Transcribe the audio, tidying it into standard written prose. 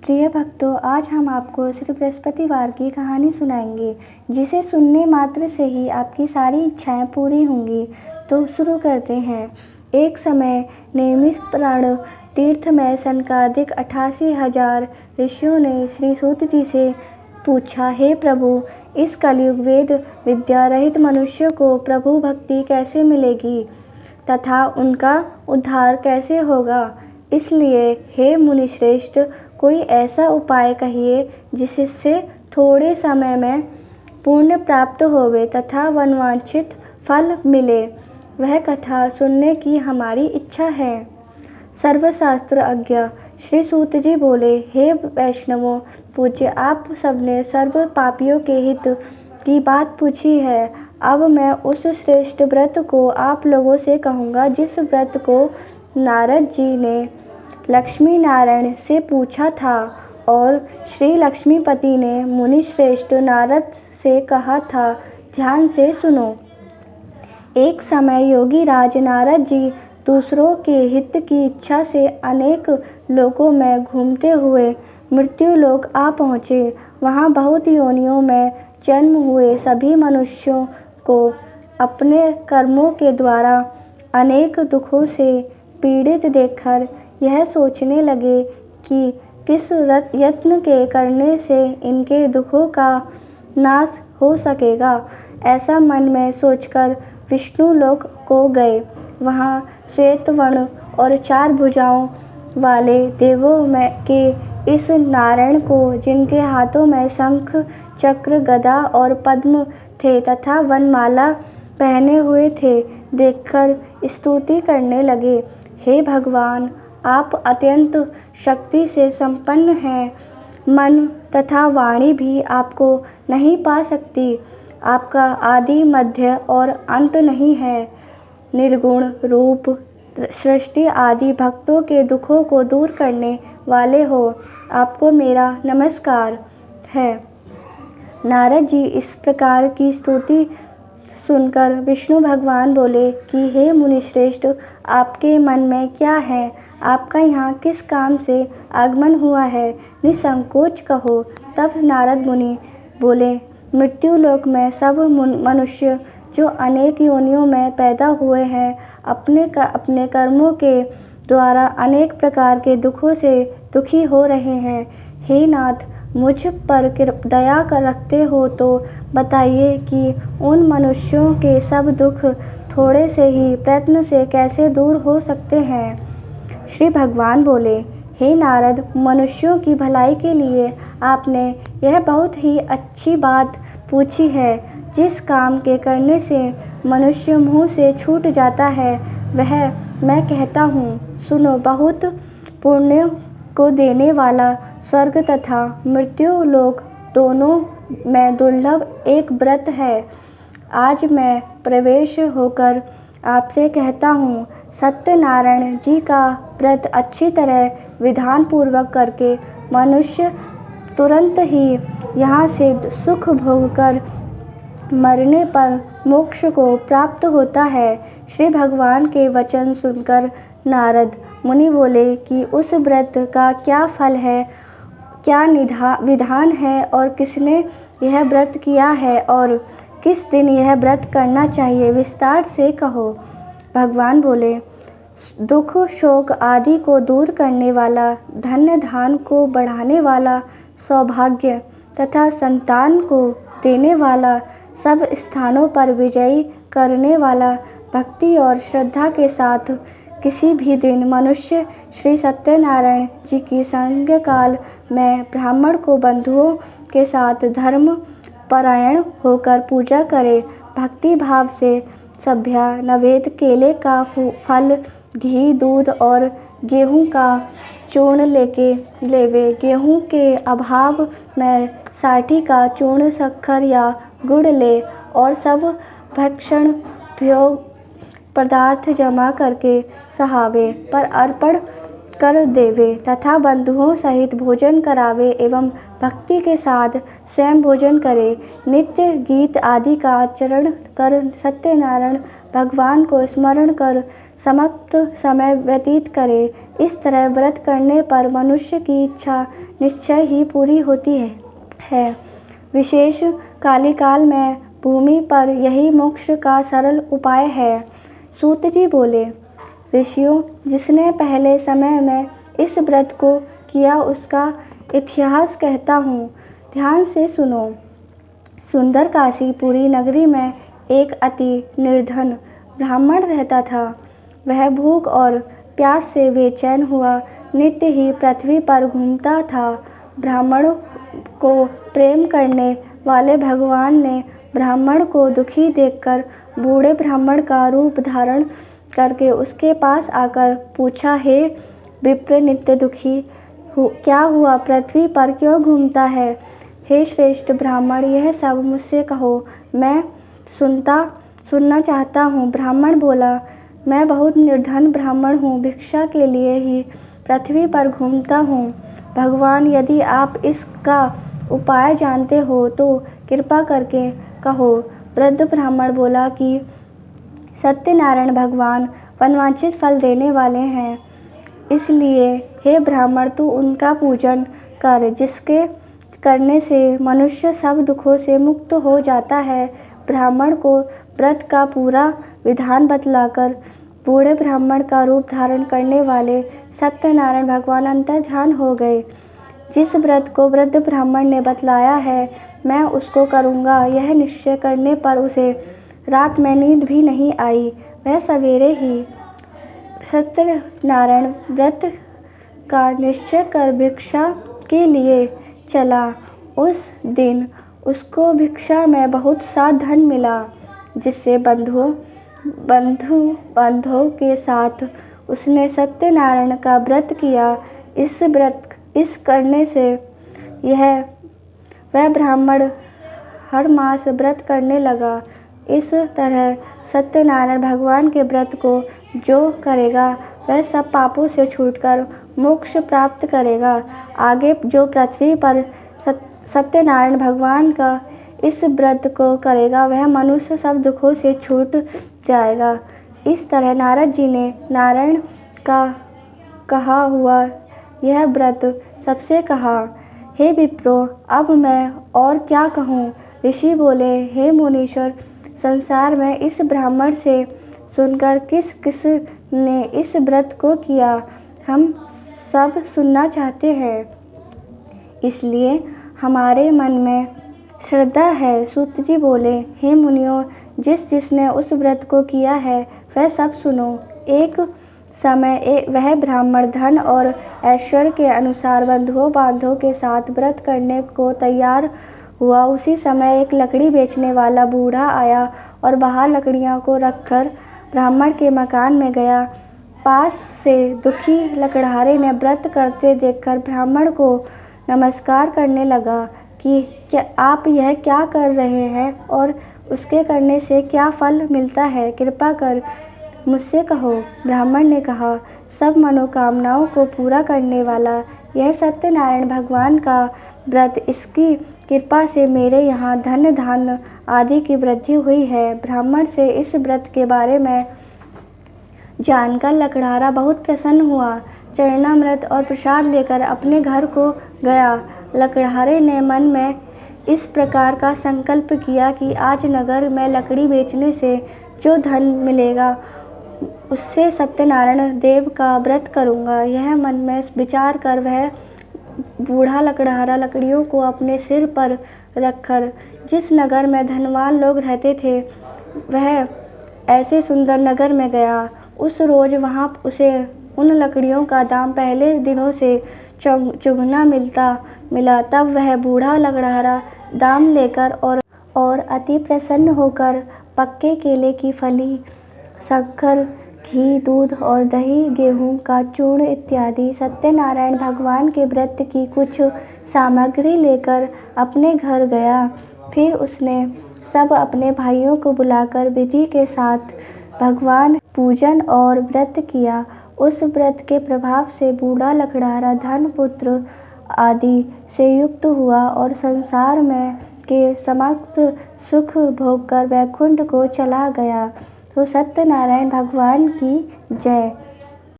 प्रिय भक्तों, आज हम आपको श्री बृहस्पतिवार की कहानी सुनाएंगे, जिसे सुनने मात्र से ही आपकी सारी इच्छाएं पूरी होंगी। तो शुरू करते हैं। एक समय नेमिषप्राण तीर्थ में सनकादिक 88,000 ऋषियों ने श्री सूत जी से पूछा, हे प्रभु, इस कलयुग वेद विद्या रहित मनुष्य को प्रभु भक्ति कैसे मिलेगी तथा उनका उद्धार कैसे होगा। इसलिए हे मुनिश्रेष्ठ, कोई ऐसा उपाय कहिए जिससे थोड़े समय में पुण्य प्राप्त होवे तथा वनवांछित फल मिले। वह कथा सुनने की हमारी इच्छा है। सर्वशास्त्र अज्ञ श्री सूत जी बोले, हे वैष्णवों पूज्य, आप सबने सर्व पापियों के हित की बात पूछी है। अब मैं उस श्रेष्ठ व्रत को आप लोगों से कहूँगा जिस व्रत को नारद जी ने लक्ष्मी नारायण से पूछा था और श्री लक्ष्मीपति ने मुनि श्रेष्ठ नारद से कहा था। ध्यान से सुनो। एक समय योगी राज नारद जी दूसरों के हित की इच्छा से अनेक लोकों में घूमते हुए मृत्युलोक आ पहुँचे। वहाँ बहुत योनियों में जन्म हुए सभी मनुष्यों को अपने कर्मों के द्वारा अनेक दुखों से पीड़ित देखकर यह सोचने लगे कि किस यत्न के करने से इनके दुखों का नाश हो सकेगा। ऐसा मन में सोचकर विष्णु लोक को गए। वहाँ श्वेत वर्ण और 4 भुजाओं वाले देवों में के इस नारायण को, जिनके हाथों में शंख चक्र गदा और पद्म थे तथा वनमाला पहने हुए थे, देखकर स्तुति करने लगे। हे भगवान, आप अत्यंत शक्ति से संपन्न हैं। मन तथा वाणी भी आपको नहीं पा सकती। आपका आदि मध्य और अंत नहीं है। निर्गुण रूप सृष्टि आदि भक्तों के दुखों को दूर करने वाले हो। आपको मेरा नमस्कार है। नारद जी इस प्रकार की स्तुति सुनकर विष्णु भगवान बोले कि हे मुनिश्रेष्ठ, आपके मन में क्या है? आपका यहाँ किस काम से आगमन हुआ है? निसंकोच कहो। तब नारद मुनि बोले, मृत्युलोक में सब मनुष्य जो अनेक योनियों में पैदा हुए हैं, अपने कर्मों के द्वारा अनेक प्रकार के दुखों से दुखी हो रहे हैं। हे नाथ, मुझ पर दया कर रखते हो तो बताइए कि उन मनुष्यों के सब दुख थोड़े से ही प्रयत्न से कैसे दूर हो सकते हैं। श्री भगवान बोले, हे नारद, मनुष्यों की भलाई के लिए आपने यह बहुत ही अच्छी बात पूछी है। जिस काम के करने से मनुष्य मुँह से छूट जाता है, वह मैं कहता हूँ, सुनो। बहुत पुण्य को देने वाला स्वर्ग तथा मृत्यु लोक दोनों में दुर्लभ एक व्रत है। आज मैं प्रवेश होकर आपसे कहता हूँ, सत्यनारायण जी का व्रत अच्छी तरह विधान पूर्वक करके मनुष्य तुरंत ही यहाँ से सुख भोग कर मरने पर मोक्ष को प्राप्त होता है। श्री भगवान के वचन सुनकर नारद मुनि बोले कि उस व्रत का क्या फल है, क्या विधान है और किसने यह व्रत किया है और किस दिन यह व्रत करना चाहिए, विस्तार से कहो। भगवान बोले, दुख शोक आदि को दूर करने वाला, धन्य धान को बढ़ाने वाला, सौभाग्य तथा संतान को देने वाला, सब स्थानों पर विजयी करने वाला, भक्ति और श्रद्धा के साथ किसी भी दिन मनुष्य श्री सत्यनारायण जी की संज्ञा काल में ब्राह्मण को बंधुओं के साथ धर्म परायण होकर पूजा करे। भक्ति भाव से सभ्या नवेद, केले का फल, घी, दूध और गेहूं का चूर्ण लेवे। गेहूं के अभाव में साठी का चूर्ण, शक्कर या गुड़ ले और सब भक्षण भोग पदार्थ जमा करके सहावे पर अर्पण कर देवे तथा बंधुओं सहित भोजन करावे एवं भक्ति के साथ स्वयं भोजन करे। नित्य गीत आदि का आचरण कर सत्यनारायण भगवान को स्मरण कर समाप्त समय व्यतीत करे। इस तरह व्रत करने पर मनुष्य की इच्छा निश्चय ही पूरी होती है। विशेष कालिकाल में भूमि पर यही मोक्ष का सरल उपाय है। सूत जी बोले, ऋषियों, जिसने पहले समय में इस व्रत को किया उसका इतिहास कहता हूँ, ध्यान से सुनो। सुंदर काशीपुरी नगरी में एक अति निर्धन ब्राह्मण रहता था। वह भूख और प्यास से बेचैन हुआ नित्य ही पृथ्वी पर घूमता था। ब्राह्मण को प्रेम करने वाले भगवान ने ब्राह्मण को दुखी देखकर बूढ़े ब्राह्मण का रूप धारण करके उसके पास आकर पूछा, हे विप्र नित्य दुखी, क्या हुआ, पृथ्वी पर क्यों घूमता है? हे श्रेष्ठ ब्राह्मण, यह सब मुझसे कहो, मैं सुनना चाहता हूँ। ब्राह्मण बोला, मैं बहुत निर्धन ब्राह्मण हूँ, भिक्षा के लिए ही पृथ्वी पर घूमता हूँ। भगवान, यदि आप इसका उपाय जानते हो तो कृपा करके कहो। वृद्ध ब्राह्मण बोला कि सत्यनारायण भगवान मनवांछित फल देने वाले हैं, इसलिए हे ब्राह्मण, तू उनका पूजन कर, जिसके करने से मनुष्य सब दुखों से मुक्त हो जाता है। ब्राह्मण को व्रत का पूरा विधान बतलाकर बूढ़े ब्राह्मण का रूप धारण करने वाले सत्यनारायण भगवान अंतर्ध्यान हो गए। जिस व्रत को वृद्ध ब्राह्मण ने बतलाया है, मैं उसको करूँगा, यह निश्चय करने पर उसे रात में नींद भी नहीं आई। वह सवेरे ही सत्यनारायण व्रत का निश्चय कर भिक्षा के लिए चला। उस दिन उसको भिक्षा में बहुत सा धन मिला, जिससे बंधुओं के साथ उसने सत्यनारायण का व्रत किया। इस करने से वह ब्राह्मण हर मास व्रत करने लगा। इस तरह सत्यनारायण भगवान के व्रत को जो करेगा वह सब पापों से छूटकर मोक्ष प्राप्त करेगा। आगे जो पृथ्वी पर सत्यनारायण भगवान का इस व्रत को करेगा वह मनुष्य सब दुखों से छूट जाएगा। इस तरह नारद जी ने नारायण का कहा हुआ यह व्रत सबसे कहा। हे विप्रो, अब मैं और क्या कहूँ? ऋषि बोले, हे मुनीश्वर, संसार में इस ब्राह्मण से सुनकर किस किस ने इस व्रत को किया, हम सब सुनना चाहते हैं, इसलिए हमारे मन में श्रद्धा है। सूत जी बोले, हे मुनियों, जिसने उस व्रत को किया है वह सब सुनो। एक समय वह ब्राह्मण धन और ऐश्वर्य के अनुसार बंधुओं के साथ व्रत करने को तैयार हुआ। उसी समय एक लकड़ी बेचने वाला बूढ़ा आया और बाहर लकड़ियों को रखकर ब्राह्मण के मकान में गया। पास से दुखी लकड़हारे ने व्रत करते देखकर ब्राह्मण को नमस्कार करने लगा कि क्या आप यह क्या कर रहे हैं और उसके करने से क्या फल मिलता है, कृपा कर मुझसे कहो। ब्राह्मण ने कहा, सब मनोकामनाओं को पूरा करने वाला यह सत्यनारायण भगवान का व्रत, इसकी कृपा से मेरे यहाँ धन धान्य आदि की वृद्धि हुई है। ब्राह्मण से इस व्रत के बारे में जानकर लकड़हारा बहुत प्रसन्न हुआ। चरणामृत और प्रसाद लेकर अपने घर को गया। लकड़हारे ने मन में इस प्रकार का संकल्प किया कि आज नगर में लकड़ी बेचने से जो धन मिलेगा उससे सत्यनारायण देव का व्रत करूँगा। यह मन में विचार कर वह बूढ़ा लकड़हारा लकड़ियों को अपने सिर पर रखकर जिस नगर में धनवान लोग रहते थे वह ऐसे सुंदर नगर में गया। उस रोज़ वहाँ उसे उन लकड़ियों का दाम पहले दिनों से चौगुना मिला। तब वह बूढ़ा लकड़हारा दाम लेकर और अति प्रसन्न होकर पक्के केले की फली, शक्कर, घी, दूध और दही, गेहूं का चूर्ण इत्यादि सत्यनारायण भगवान के व्रत की कुछ सामग्री लेकर अपने घर गया। फिर उसने सब अपने भाइयों को बुलाकर विधि के साथ भगवान पूजन और व्रत किया। उस व्रत के प्रभाव से बूढ़ा लकड़हारा धन, पुत्र आदि से युक्त हुआ और संसार में के समस्त सुख भोगकर वैकुंठ को चला गया। तो सत्यनारायण भगवान की जय।